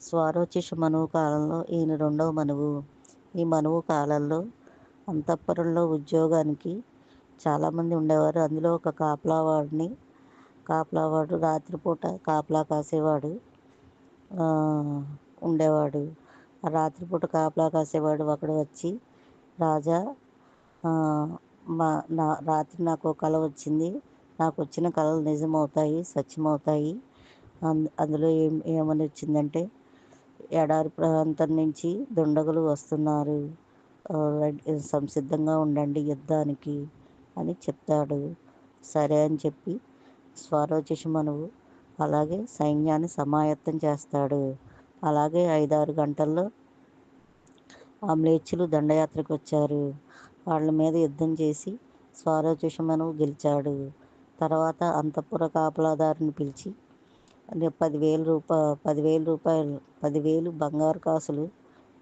స్వారోచిష మనువు కాలంలో ఈయన రెండవ మనువు. ఈ మనువు కాలంలో అంతఃపురంలో ఉద్యోగానికి చాలామంది ఉండేవారు. అందులో ఒక కాపలావాడు రాత్రిపూట కాపలా కాసేవాడు ఉండేవాడు. ఆ రాత్రిపూట కాపలా కాసేవాడు ఒకడు వచ్చి, రాజా, ఆ, రాత్రి నాకు కళ వచ్చింది. నాకు వచ్చిన కళలు నిజమవుతాయి, సత్యమవుతాయి. అందులో ఏమని వచ్చిందంటే, ఎడారి ప్రాంతం నుంచి దుండగులు వస్తున్నారు, సంసిద్ధంగా ఉండండి యుద్ధానికి అని చెప్తాడు. సరే అని చెప్పి స్వారోచిష మనువు అలాగే సైన్యాన్ని సమాయత్తం చేస్తాడు. అలాగే 5-6 గంటల్లో ఆ మ్లేచ్చులు దండయాత్రకు వచ్చారు. వాళ్ళ మీద యుద్ధం చేసి స్వారోచిష మనువు గెలిచాడు. తర్వాత అంతఃపుర కాపలాదారుని పిలిచి 10,000 బంగారు కాసులు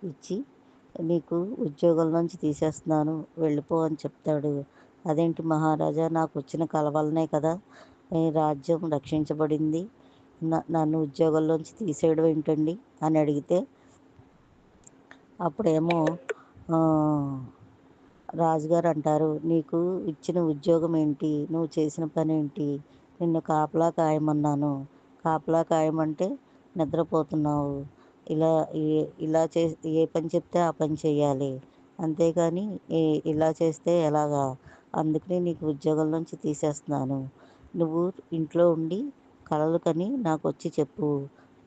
ఇచ్చి, నీకు ఉద్యోగం నుంచి తీసేస్తున్నాను, వెళ్ళిపో అని చెప్తాడు. అదేంటి మహారాజా, నాకు వచ్చిన కల వల్లనే కదా ఈ రాజ్యం రక్షించబడింది, నన్ను ఉద్యోగంలోంచి తీసేయడం ఏంటండి అని అడిగితే, అప్పుడేమో రాజుగారు అంటారు, నీకు ఇచ్చిన ఉద్యోగం ఏంటి, నువ్వు చేసిన పని ఏంటి, నిన్ను కాపలా కాయమన్నాను, కాపలా కాయమంటే నిద్రపోతున్నావు, ఇలా ఇలా ఏ పని చెప్తే ఆ పని చేయాలి, అంతేగాని ఇలా చేస్తే ఎలాగా, అందుకని నీకు ఉద్యోగం నుంచి తీసేస్తున్నాను, నువ్వు ఇంట్లో ఉండి కలలు కని నాకు వచ్చి చెప్పు,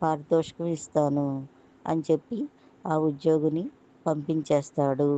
పారితోషికం ఇస్తాను అని చెప్పి ఆ ఉద్యోగిని పంపించేస్తాడు.